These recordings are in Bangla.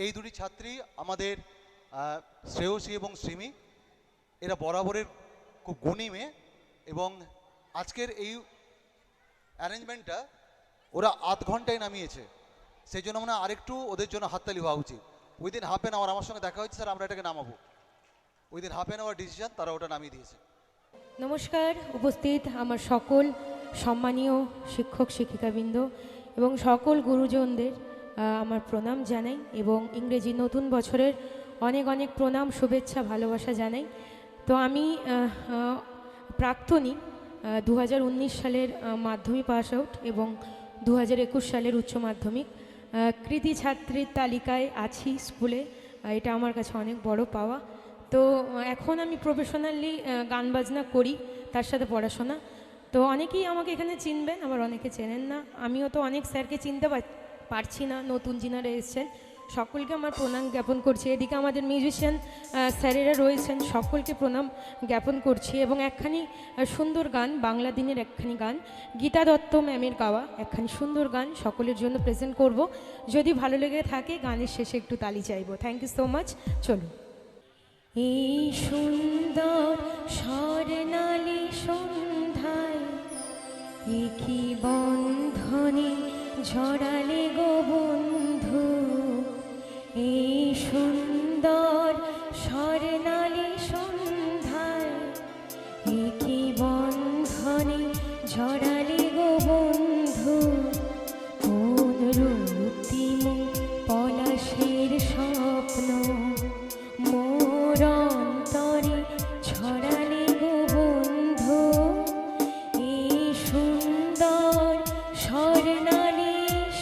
এই দুটি ছাত্রী আমাদের শ্রেয়সী এবং শ্রীমি, এরা বরাবরের খুব গুণী মেয়ে এবং আজকের এই অ্যারেঞ্জমেন্টটা ওরা আধ ঘন্টায় নামিয়েছে, সেই জন্য মনে হয় আরেকটু ওদের জন্য হাততালি হওয়া উচিত। উইদিন হাফ অ্যান আওয়ার আমার সঙ্গে দেখা হয়েছে, স্যার আমরা এটাকে নামাবো, within half an hour decision তারা ওটা নামিয়ে দিয়েছে। নমস্কার উপস্থিত আমার সকল সম্মানীয় শিক্ষক শিক্ষিকাবৃন্দ এবং সকল গুরুজনদের আমার প্রণাম জানাই এবং ইংরেজি নতুন বছরের অনেক অনেক প্রণাম, শুভেচ্ছা, ভালোবাসা জানাই। তো আমি প্রাক্তনী 2019 সালের মাধ্যমিক পাস আউট এবং 2021 সালের উচ্চ মাধ্যমিক কৃতি ছাত্রীর তালিকায় আছি স্কুলে, এটা আমার কাছে অনেক বড় পাওয়া। তো এখন আমি প্রফেশনালি গান বাজনা করি, তার সাথে পড়াশোনা। তো অনেকেই আমাকে এখানে চিনবেন, আবার অনেকে চেনেন না। আমিও তো অনেক স্যারকে চিনতে পারছি না, নতুন যিনারা এসেছেন সকলকে আমার প্রণাম জ্ঞাপন করছি। এদিকে আমাদের মিউজিশিয়ান স্যারেরা রয়েছেন, সকলকে প্রণাম জ্ঞাপন করছি। এবং একখানি সুন্দর গান, বাংলা দিনের একখানি গান, গীতা দত্ত ম্যামের গাওয়া একখানি সুন্দর গান সকলের জন্য প্রেজেন্ট করব। যদি ভালো লেগে থাকে গানের শেষে একটু তালি চাইব। Thank you so much. চলুন। এই সুন্দর স্বর্ণালী সন্ধ্যায় একই বন্ধনে ঝরালে গো বন্ধু, এই সুন্দর স্বর্ণালী সন্ধ্যায় একই বন্ধনে ঝরালে গো বন্ধু, কোন রক্তিম পলাশের স্বপ্ন মোর অন্তরে ছড়ালে গো বন্ধু, এই সুন্দর স্বর্ণালী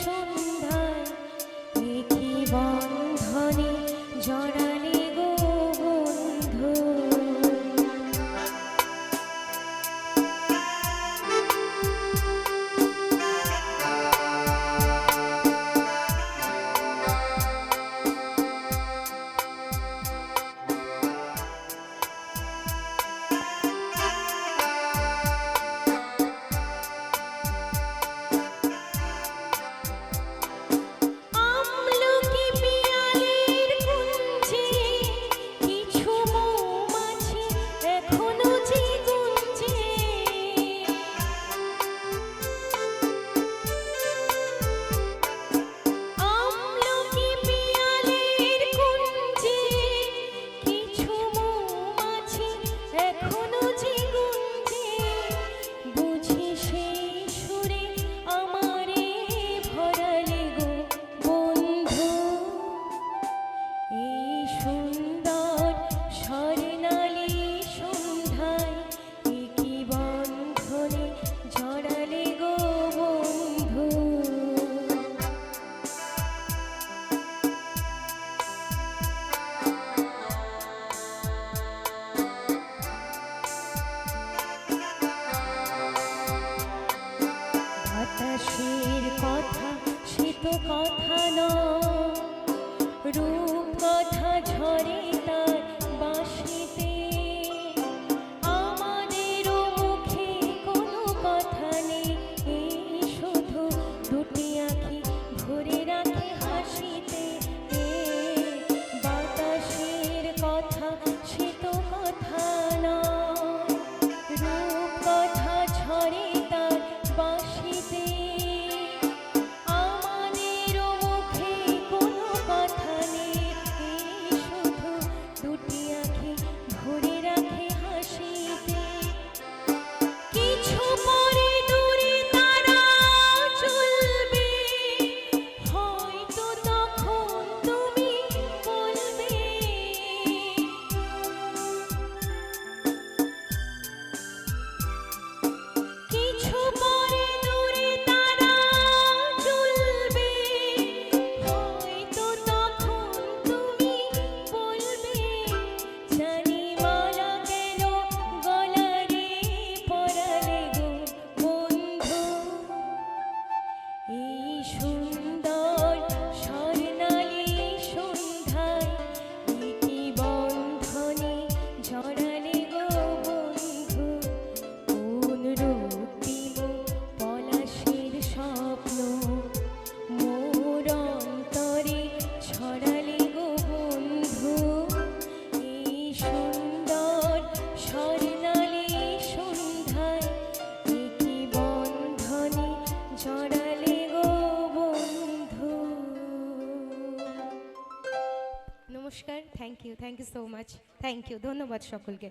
সন্ধ্যায় একই বন্ধনে জড়ালে গো বন্ধু। নমস্কার, thank you so much, thank you, ধন্যবাদ সকলকে।